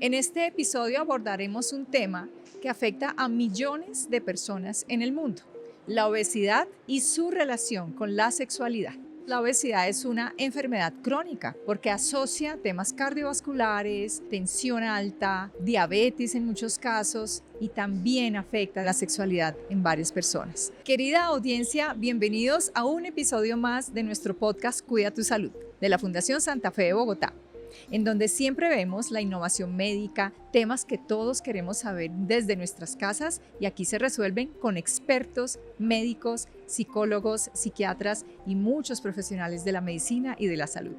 En este episodio abordaremos un tema que afecta a millones de personas en el mundo, la obesidad y su relación con la sexualidad. La obesidad es una enfermedad crónica porque asocia temas cardiovasculares, tensión alta, diabetes en muchos casos y también afecta la sexualidad en varias personas. Querida audiencia, bienvenidos a un episodio más de nuestro podcast Cuida tu Salud de la Fundación Santa Fe de Bogotá, en donde siempre vemos la innovación médica, temas que todos queremos saber desde nuestras casas y aquí se resuelven con expertos, médicos, psicólogos, psiquiatras y muchos profesionales de la medicina y de la salud.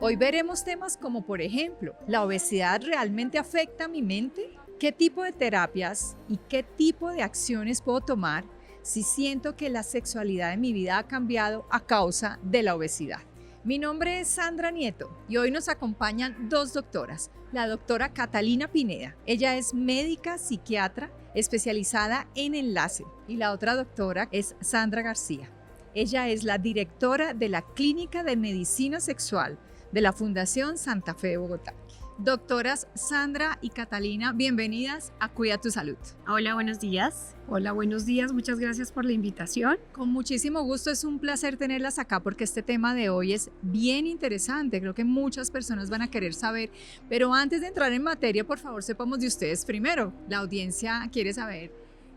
Hoy veremos temas como, por ejemplo, ¿la obesidad realmente afecta a mi mente? ¿Qué tipo de terapias y qué tipo de acciones puedo tomar si siento que la sexualidad de mi vida ha cambiado a causa de la obesidad? Mi nombre es Sandra Nieto y hoy nos acompañan dos doctoras. La doctora Catalina Pineda, ella es médica psiquiatra especializada en enlace, y la otra doctora es Sandra García. Ella es la directora de la Clínica de Medicina Sexual de la Fundación Santa Fe de Bogotá. Doctoras Sandra y Catalina, bienvenidas a Cuida tu Salud. Hola, buenos días. Hola, buenos días. Muchas gracias por la invitación. Con muchísimo gusto, es un placer tenerlas acá porque este tema de hoy es bien interesante. Creo que muchas personas van a querer saber, pero antes de entrar en materia, por favor, sepamos de ustedes primero. La audiencia quiere saber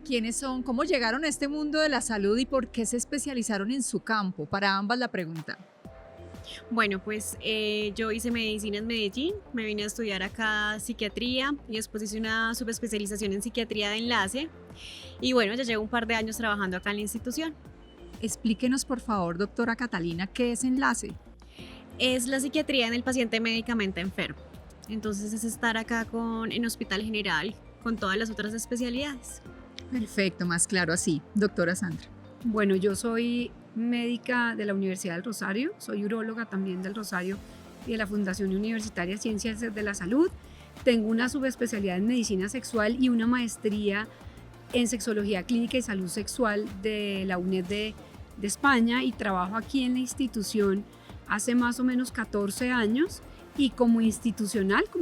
quiénes son, cómo llegaron a este mundo de la salud y por qué se especializaron en su campo. Para ambas la pregunta. Bueno, pues yo hice medicina en Medellín, me vine a estudiar acá psiquiatría y después hice una subespecialización en psiquiatría de enlace y bueno, ya llevo un par de años trabajando acá en la institución. Explíquenos por favor, doctora Catalina, ¿qué es enlace? Es la psiquiatría en el paciente médicamente enfermo, entonces es estar acá en Hospital General con todas las otras especialidades. Perfecto, más claro así. Doctora Sandra. Bueno, yo soy médica de la Universidad del Rosario, soy uróloga también del Rosario y de la Fundación Universitaria Ciencias de la Salud. Tengo una subespecialidad en medicina sexual y una maestría en sexología clínica y salud sexual de la UNED de España, y trabajo aquí en la institución hace más o menos 14 años y como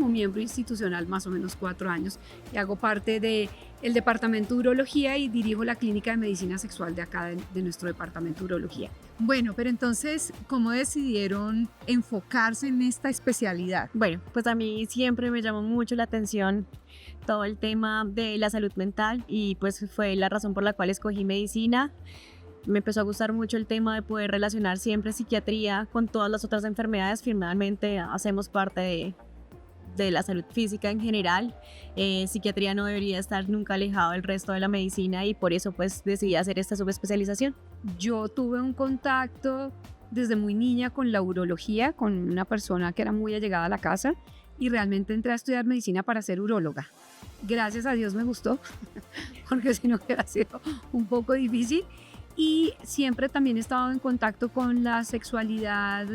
miembro institucional más o menos 4 años, y hago parte del departamento de urología y dirijo la clínica de medicina sexual de acá de nuestro departamento de urología. Bueno, pero entonces, ¿cómo decidieron enfocarse en esta especialidad? Bueno, pues a mí siempre me llamó mucho la atención todo el tema de la salud mental y pues fue la razón por la cual escogí medicina. Me empezó a gustar mucho el tema de poder relacionar siempre psiquiatría con todas las otras enfermedades. Finalmente hacemos parte de la salud física en general. Psiquiatría no debería estar nunca alejado del resto de la medicina y por eso pues decidí hacer esta subespecialización. Yo tuve un contacto desde muy niña con la urología, con una persona que era muy allegada a la casa, y realmente entré a estudiar medicina para ser uróloga. Gracias a Dios me gustó, porque si no hubiera sido un poco difícil. Y siempre también he estado en contacto con la sexualidad,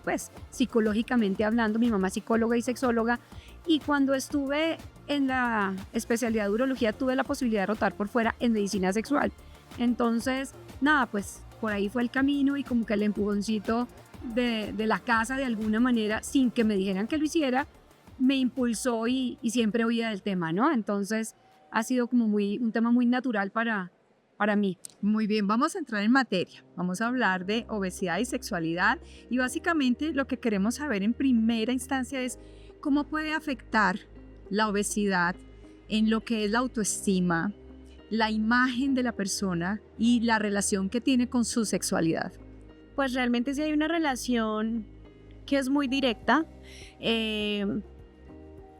pues psicológicamente hablando. Mi mamá es psicóloga y sexóloga, y cuando estuve en la especialidad de urología tuve la posibilidad de rotar por fuera en medicina sexual. Entonces, nada, pues por ahí fue el camino y como que el empujoncito de la casa de alguna manera, sin que me dijeran que lo hiciera, me impulsó y siempre oía del tema, ¿no? Entonces ha sido como un tema muy natural para mí. Muy bien, vamos a entrar en materia. Vamos a hablar de obesidad y sexualidad y básicamente lo que queremos saber en primera instancia es cómo puede afectar la obesidad en lo que es la autoestima, la imagen de la persona y la relación que tiene con su sexualidad. Pues realmente sí hay una relación que es muy directa.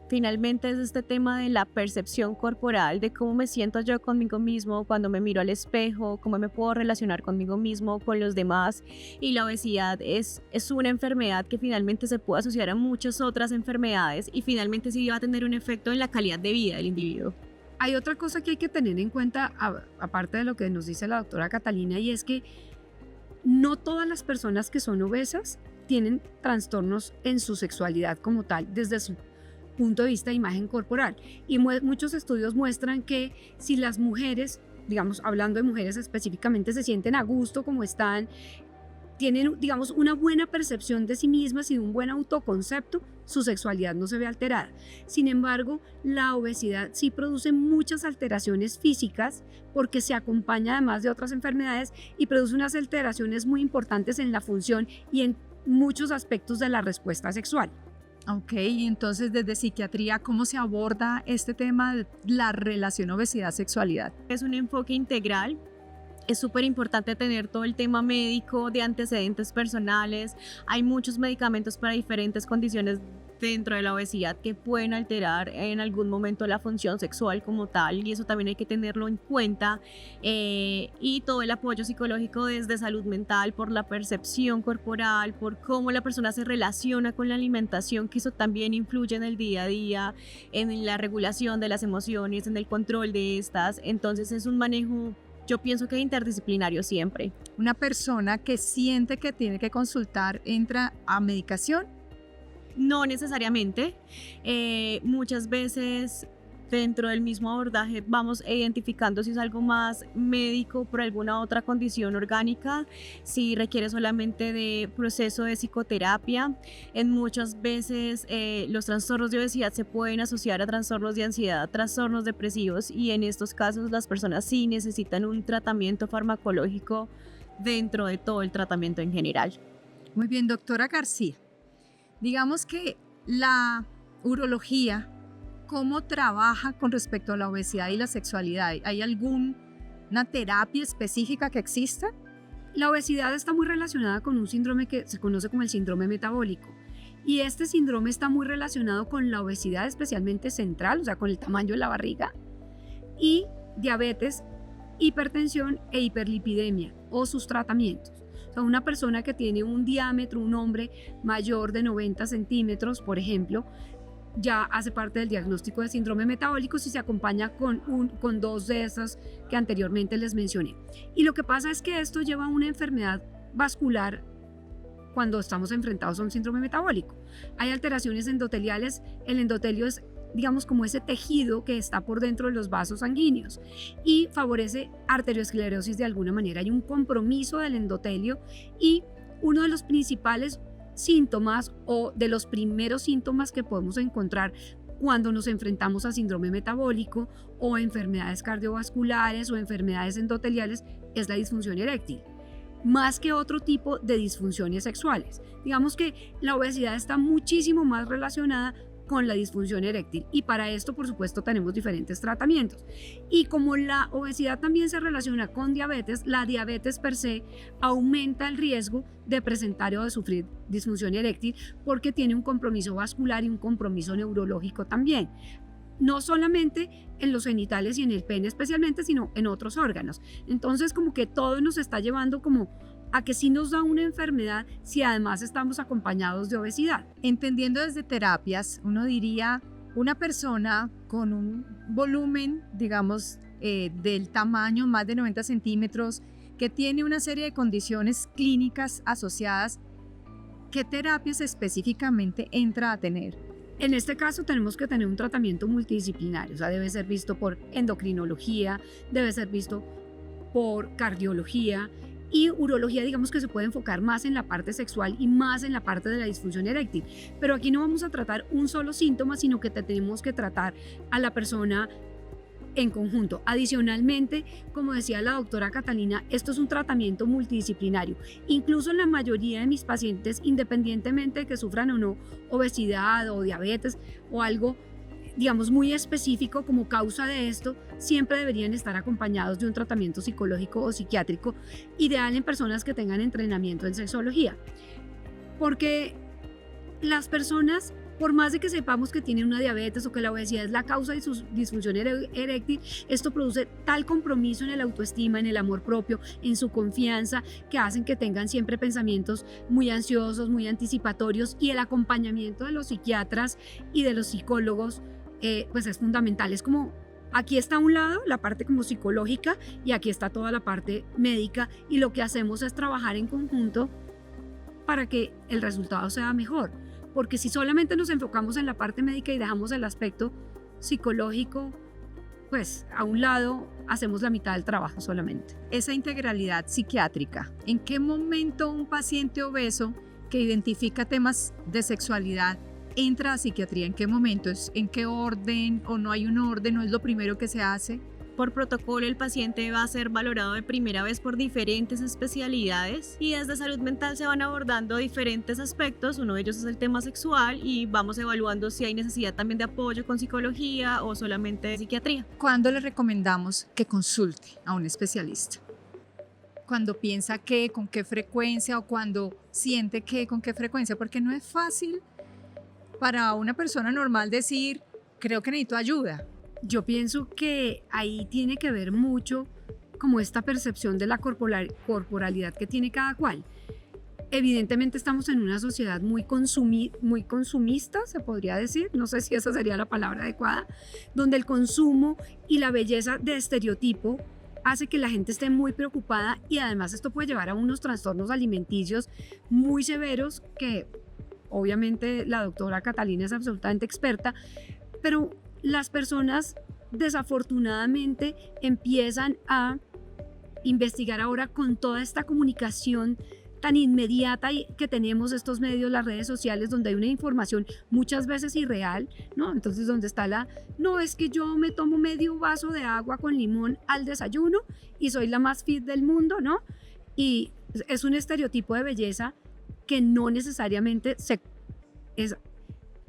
Finalmente es este tema de la percepción corporal, de cómo me siento yo conmigo mismo cuando me miro al espejo, cómo me puedo relacionar conmigo mismo, con los demás. Y la obesidad es una enfermedad que finalmente se puede asociar a muchas otras enfermedades y finalmente sí va a tener un efecto en la calidad de vida del individuo. Hay otra cosa que hay que tener en cuenta, aparte de lo que nos dice la doctora Catalina, y es que no todas las personas que son obesas tienen trastornos en su sexualidad como tal, desde su punto de vista de imagen corporal. Y muchos estudios muestran que si las mujeres, digamos, hablando de mujeres específicamente, se sienten a gusto como están, tienen, digamos, una buena percepción de sí mismas y de un buen autoconcepto, su sexualidad no se ve alterada. Sin embargo, la obesidad sí produce muchas alteraciones físicas porque se acompaña además de otras enfermedades y produce unas alteraciones muy importantes en la función y en muchos aspectos de la respuesta sexual. Ok, y entonces desde psiquiatría, ¿cómo se aborda este tema de la relación obesidad-sexualidad? Es un enfoque integral. Es súper importante tener todo el tema médico de antecedentes personales. Hay muchos medicamentos para diferentes condiciones dentro de la obesidad que pueden alterar en algún momento la función sexual como tal, y eso también hay que tenerlo en cuenta. Y todo el apoyo psicológico desde salud mental, por la percepción corporal, por cómo la persona se relaciona con la alimentación, que eso también influye en el día a día, en la regulación de las emociones, en el control de estas. Entonces es un manejo, yo pienso que interdisciplinario siempre. Una persona que siente que tiene que consultar entra a medicación. No necesariamente. Muchas veces dentro del mismo abordaje vamos identificando si es algo más médico por alguna otra condición orgánica, si requiere solamente de proceso de psicoterapia. En muchas veces los trastornos de obesidad se pueden asociar a trastornos de ansiedad, trastornos depresivos, y en estos casos las personas sí necesitan un tratamiento farmacológico dentro de todo el tratamiento en general. Muy bien, doctora García. Digamos que la urología, ¿cómo trabaja con respecto a la obesidad y la sexualidad? ¿Hay alguna terapia específica que exista? La obesidad está muy relacionada con un síndrome que se conoce como el síndrome metabólico. Y este síndrome está muy relacionado con la obesidad, especialmente central, o sea, con el tamaño de la barriga, y diabetes, hipertensión e hiperlipidemia o sus tratamientos. O sea, una persona que tiene un diámetro, un hombre mayor de 90 centímetros, por ejemplo, ya hace parte del diagnóstico de síndrome metabólico si se acompaña con dos de esas que anteriormente les mencioné. Y lo que pasa es que esto lleva a una enfermedad vascular cuando estamos enfrentados a un síndrome metabólico. Hay alteraciones endoteliales. El endotelio es, digamos, como ese tejido que está por dentro de los vasos sanguíneos y favorece arteriosclerosis de alguna manera. Hay un compromiso del endotelio y uno de los principales síntomas o de los primeros síntomas que podemos encontrar cuando nos enfrentamos a síndrome metabólico o enfermedades cardiovasculares o enfermedades endoteliales es la disfunción eréctil, más que otro tipo de disfunciones sexuales. Digamos que la obesidad está muchísimo más relacionada con la disfunción eréctil y para esto, por supuesto, tenemos diferentes tratamientos. Y como la obesidad también se relaciona con diabetes, la diabetes per se aumenta el riesgo de presentar o de sufrir disfunción eréctil porque tiene un compromiso vascular y un compromiso neurológico también. No solamente en los genitales y en el pene especialmente, sino en otros órganos. Entonces, como que todo nos está llevando como a que sí nos da una enfermedad si además estamos acompañados de obesidad. Entendiendo desde terapias, uno diría una persona con un volumen, digamos, del tamaño más de 90 centímetros, que tiene una serie de condiciones clínicas asociadas, ¿qué terapias específicamente entra a tener? En este caso tenemos que tener un tratamiento multidisciplinario, o sea, debe ser visto por endocrinología, debe ser visto por cardiología, y urología, digamos que se puede enfocar más en la parte sexual y más en la parte de la disfunción eréctil. Pero aquí no vamos a tratar un solo síntoma, sino que tenemos que tratar a la persona en conjunto. Adicionalmente, como decía la doctora Catalina, esto es un tratamiento multidisciplinario. Incluso en la mayoría de mis pacientes, independientemente de que sufran o no obesidad o diabetes o algo, digamos, muy específico como causa de esto, siempre deberían estar acompañados de un tratamiento psicológico o psiquiátrico, ideal en personas que tengan entrenamiento en sexología. Porque las personas, por más de que sepamos que tienen una diabetes o que la obesidad es la causa de su disfunción eréctil, esto produce tal compromiso en el autoestima, en el amor propio, en su confianza, que hacen que tengan siempre pensamientos muy ansiosos, muy anticipatorios, y el acompañamiento de los psiquiatras y de los psicólogos pues es fundamental. Es como, aquí está a un lado la parte como psicológica y aquí está toda la parte médica, y lo que hacemos es trabajar en conjunto para que el resultado sea mejor. porque si solamente nos enfocamos en la parte médica y dejamos el aspecto psicológico, pues a un lado hacemos la mitad del trabajo solamente. Esa integralidad psiquiátrica, ¿en qué momento un paciente obeso que identifica temas de sexualidad entra a psiquiatría? ¿En qué momento? ¿En qué orden? ¿O no hay un orden? ¿No es lo primero que se hace? Por protocolo, el paciente va a ser valorado de primera vez por diferentes especialidades y desde salud mental se van abordando diferentes aspectos. Uno de ellos es el tema sexual y vamos evaluando si hay necesidad también de apoyo con psicología o solamente de psiquiatría. ¿Cuándo le recomendamos que consulte a un especialista? Cuando piensa que, con qué frecuencia, o cuando siente que, con qué frecuencia, porque no es fácil para una persona normal decir, creo que necesito ayuda. Yo pienso que ahí tiene que ver mucho como esta percepción de la corporalidad que tiene cada cual. Evidentemente estamos en una sociedad muy consumista, se podría decir, no sé si esa sería la palabra adecuada, donde el consumo y la belleza de estereotipo hace que la gente esté muy preocupada y además esto puede llevar a unos trastornos alimenticios muy severos que obviamente la doctora Catalina es absolutamente experta, pero las personas desafortunadamente empiezan a investigar ahora con toda esta comunicación tan inmediata que tenemos estos medios, las redes sociales, donde hay una información muchas veces irreal, ¿no? Entonces, donde está no, es que yo me tomo medio vaso de agua con limón al desayuno y soy la más fit del mundo, ¿no? Y es un estereotipo de belleza que no necesariamente es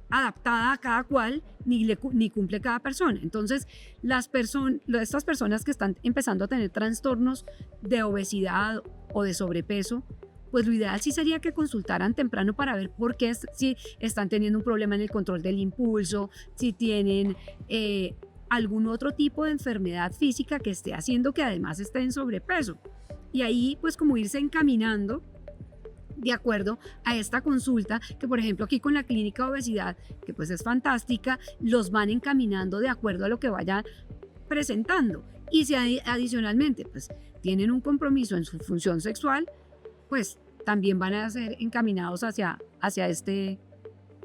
adaptada a cada cual ni cumple cada persona. Entonces, estas personas que están empezando a tener trastornos de obesidad o de sobrepeso, pues lo ideal sí sería que consultaran temprano para ver por qué, si están teniendo un problema en el control del impulso, si tienen algún otro tipo de enfermedad física que esté haciendo que además esté en sobrepeso. Y ahí pues como irse encaminando de acuerdo a esta consulta, que por ejemplo aquí con la clínica de obesidad, que pues es fantástica, los van encaminando de acuerdo a lo que vayan presentando. Y si adicionalmente pues tienen un compromiso en su función sexual, pues también van a ser encaminados hacia este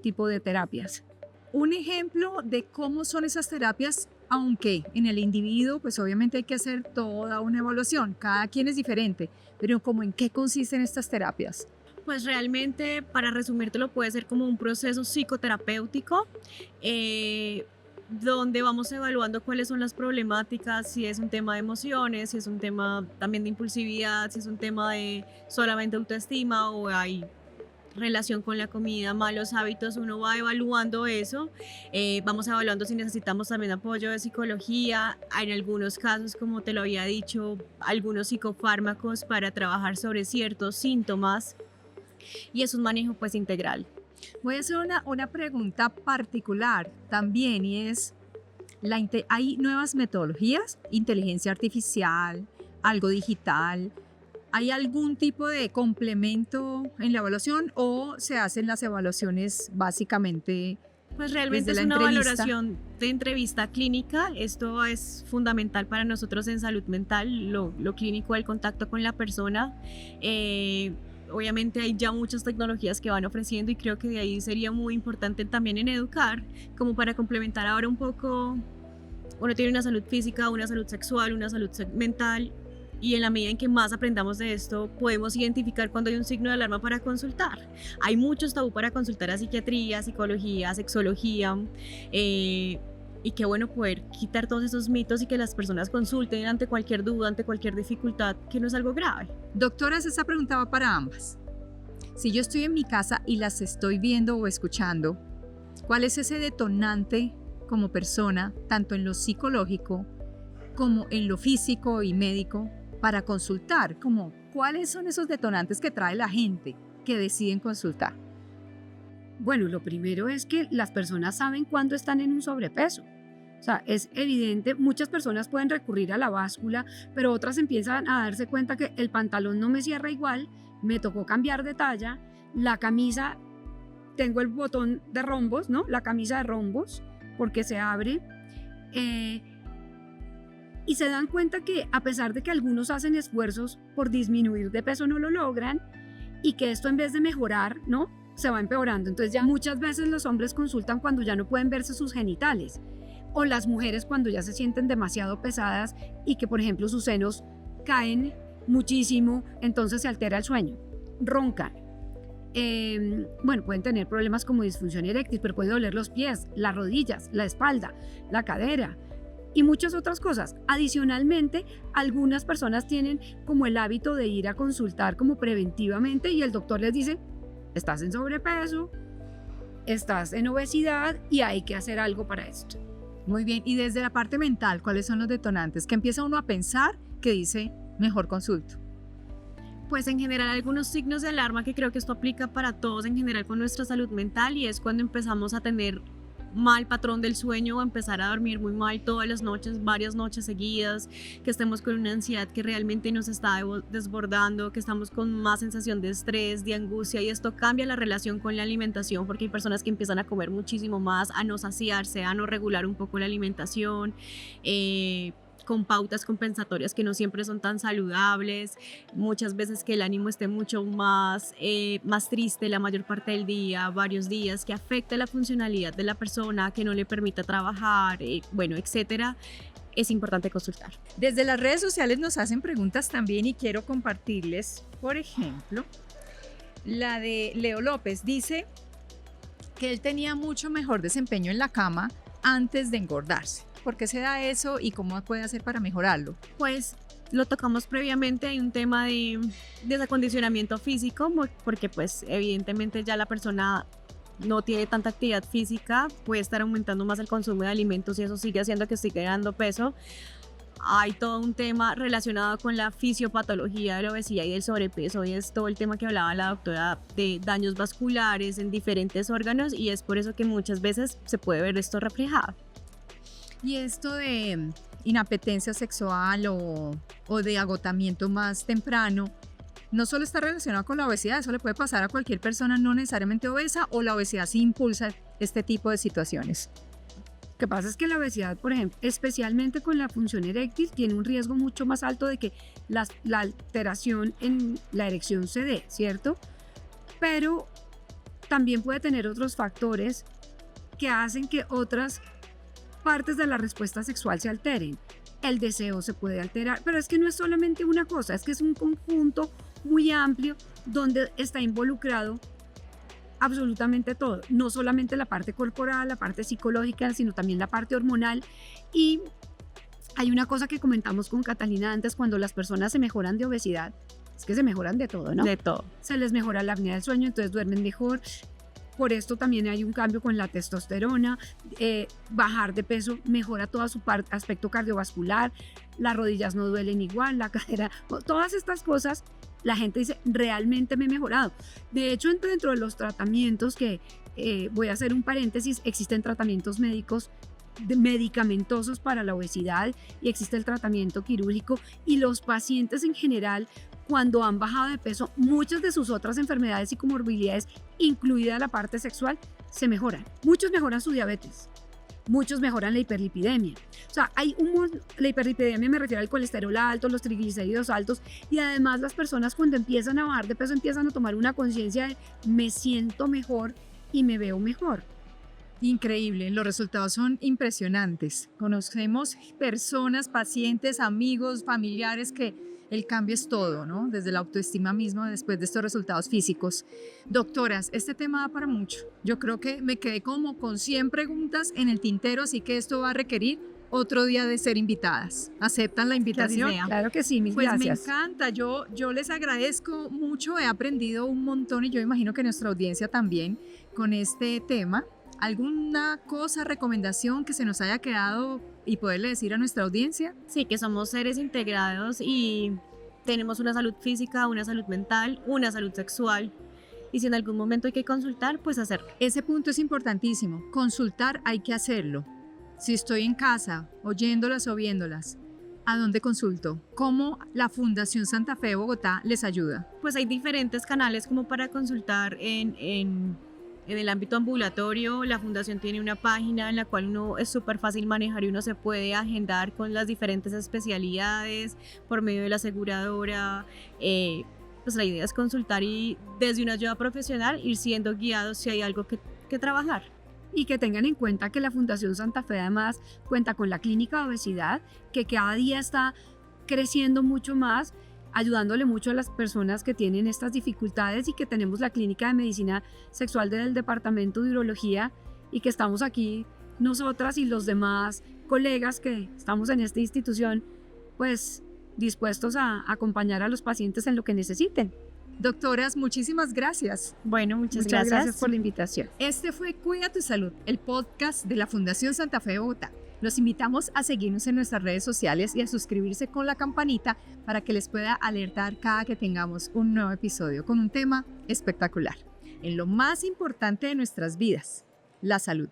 tipo de terapias. Un ejemplo de cómo son esas terapias, aunque en el individuo pues obviamente hay que hacer toda una evaluación, cada quien es diferente, pero como en qué consisten estas terapias. Pues realmente, para resumírtelo, puede ser como un proceso psicoterapéutico donde vamos evaluando cuáles son las problemáticas, si es un tema de emociones, si es un tema también de impulsividad, si es un tema de solamente autoestima o hay relación con la comida, malos hábitos. Uno va evaluando eso, vamos evaluando si necesitamos también apoyo de psicología, en algunos casos, como te lo había dicho, algunos psicofármacos para trabajar sobre ciertos síntomas, y es un manejo pues integral. Voy a hacer una pregunta particular también, y es, ¿hay nuevas metodologías? Inteligencia artificial, algo digital, ¿hay algún tipo de complemento en la evaluación o se hacen las evaluaciones básicamente? Pues realmente es una valoración de entrevista clínica. Esto es fundamental para nosotros en salud mental, lo clínico, el contacto con la persona. Obviamente hay ya muchas tecnologías que van ofreciendo y creo que de ahí sería muy importante también en educar, como para complementar ahora un poco. Uno tiene una salud física, una salud sexual, una salud mental, y en la medida en que más aprendamos de esto, podemos identificar cuando hay un signo de alarma para consultar. Hay muchos tabú para consultar a psiquiatría, psicología, sexología, y qué bueno poder quitar todos esos mitos y que las personas consulten ante cualquier duda, ante cualquier dificultad, que no es algo grave. Doctoras, esa pregunta va para ambas. Si yo estoy en mi casa y las estoy viendo o escuchando, ¿cuál es ese detonante como persona, tanto en lo psicológico como en lo físico y médico, para consultar? Como, ¿cuáles son esos detonantes que trae la gente que deciden consultar? Bueno, lo primero es que las personas saben cuándo están en un sobrepeso. O sea, es evidente, muchas personas pueden recurrir a la báscula, pero otras empiezan a darse cuenta que el pantalón no me cierra igual, me tocó cambiar de talla, la camisa, tengo el botón de rombos, ¿no? La camisa de rombos, porque se abre. Y se dan cuenta que a pesar de que algunos hacen esfuerzos por disminuir de peso, no lo logran, y que esto en vez de mejorar, ¿no?, se va empeorando. Entonces ya muchas veces los hombres consultan cuando ya no pueden verse sus genitales, o las mujeres cuando ya se sienten demasiado pesadas y que, por ejemplo, sus senos caen muchísimo, entonces se altera el sueño, roncan. Bueno, pueden tener problemas como disfunción eréctil, pero puede doler los pies, las rodillas, la espalda, la cadera y muchas otras cosas. Adicionalmente, algunas personas tienen como el hábito de ir a consultar como preventivamente y el doctor les dice, estás en sobrepeso, estás en obesidad y hay que hacer algo para esto. Muy bien, y desde la parte mental, ¿cuáles son los detonantes? ¿Qué empieza uno a pensar que dice, mejor consulto? Pues en general algunos signos de alarma que creo que esto aplica para todos en general con nuestra salud mental, y es cuando empezamos a tener mal patrón del sueño o empezar a dormir muy mal todas las noches, varias noches seguidas, que estemos con una ansiedad que realmente nos está desbordando, que estamos con más sensación de estrés, de angustia, y esto cambia la relación con la alimentación porque hay personas que empiezan a comer muchísimo más, a no saciarse, a no regular un poco la alimentación, con pautas compensatorias que no siempre son tan saludables, muchas veces que el ánimo esté mucho más triste la mayor parte del día, varios días, que afecte la funcionalidad de la persona, que no le permita trabajar, bueno, etcétera. Es importante consultar. Desde las redes sociales nos hacen preguntas también y quiero compartirles, por ejemplo, la de Leo López dice que él tenía mucho mejor desempeño en la cama antes de engordarse. ¿Por qué se da eso y cómo puede hacer para mejorarlo? Pues lo tocamos previamente, hay un tema de desacondicionamiento físico, porque pues evidentemente ya la persona no tiene tanta actividad física, puede estar aumentando más el consumo de alimentos y eso sigue haciendo que siga ganando peso. Hay todo un tema relacionado con la fisiopatología de la obesidad y del sobrepeso, y es todo el tema que hablaba la doctora de daños vasculares en diferentes órganos, y es por eso que muchas veces se puede ver esto reflejado. Y esto de inapetencia sexual o de agotamiento más temprano, no solo está relacionado con la obesidad, eso le puede pasar a cualquier persona no necesariamente obesa, o la obesidad sí impulsa este tipo de situaciones. Lo que pasa es que la obesidad, por ejemplo, especialmente con la función eréctil, tiene un riesgo mucho más alto de que la alteración en la erección se dé, ¿cierto? Pero también puede tener otros factores que hacen que otras partes de la respuesta sexual se alteren. El deseo se puede alterar, pero es que no es solamente una cosa, es que es un conjunto muy amplio donde está involucrado absolutamente todo, no solamente la parte corporal, la parte psicológica, sino también la parte hormonal. Y hay una cosa que comentamos con Catalina antes: cuando las personas se mejoran de obesidad, es que se mejoran de todo, ¿no? De todo. Se les mejora la apnea del sueño, entonces duermen mejor. Por esto también hay un cambio con la testosterona, bajar de peso mejora todo su aspecto cardiovascular, las rodillas no duelen igual, la cadera, todas estas cosas. La gente dice, realmente me he mejorado. De hecho, dentro de los tratamientos que voy a hacer un paréntesis, existen tratamientos médicos medicamentosos para la obesidad y existe el tratamiento quirúrgico, y los pacientes en general, cuando han bajado de peso, muchas de sus otras enfermedades y comorbilidades, incluida la parte sexual, se mejoran. Muchos mejoran su diabetes, muchos mejoran la hiperlipidemia. O sea, la hiperlipidemia me refiero al colesterol alto, los triglicéridos altos, y además las personas cuando empiezan a bajar de peso empiezan a tomar una conciencia de me siento mejor y me veo mejor. Increíble, los resultados son impresionantes. Conocemos personas, pacientes, amigos, familiares que el cambio es todo, ¿no? Desde la autoestima misma después de estos resultados físicos. Doctoras, este tema da para mucho. Yo creo que me quedé como con 100 preguntas en el tintero, así que esto va a requerir otro día de ser invitadas. ¿Aceptan la invitación? Claro que sí, mil gracias. Pues me encanta, yo les agradezco mucho, he aprendido un montón y yo imagino que nuestra audiencia también con este tema. ¿Alguna cosa, recomendación que se nos haya quedado y poderle decir a nuestra audiencia? Sí, que somos seres integrados y tenemos una salud física, una salud mental, una salud sexual. Y si en algún momento hay que consultar, pues hacerlo. Ese punto es importantísimo. Consultar hay que hacerlo. Si estoy en casa, oyéndolas o viéndolas, ¿a dónde consulto? ¿Cómo la Fundación Santa Fe de Bogotá les ayuda? Pues hay diferentes canales como para consultar en el ámbito ambulatorio. La fundación tiene una página en la cual uno es súper fácil manejar y uno se puede agendar con las diferentes especialidades por medio de la aseguradora. pues la idea es consultar y desde una ayuda profesional ir siendo guiados si hay algo que trabajar. Y que tengan en cuenta que la Fundación Santa Fe además cuenta con la clínica de obesidad, que cada día está creciendo mucho más, ayudándole mucho a las personas que tienen estas dificultades, y que tenemos la clínica de medicina sexual del departamento de urología, y que estamos aquí nosotras y los demás colegas que estamos en esta institución, pues dispuestos a acompañar a los pacientes en lo que necesiten. Doctoras, muchísimas gracias. Bueno, muchas Muchas gracias. gracias por la invitación. Este fue Cuida tu Salud, el podcast de la Fundación Santa Fe de Bogotá. Los invitamos a seguirnos en nuestras redes sociales y a suscribirse con la campanita para que les pueda alertar cada que tengamos un nuevo episodio con un tema espectacular. En lo más importante de nuestras vidas, la salud.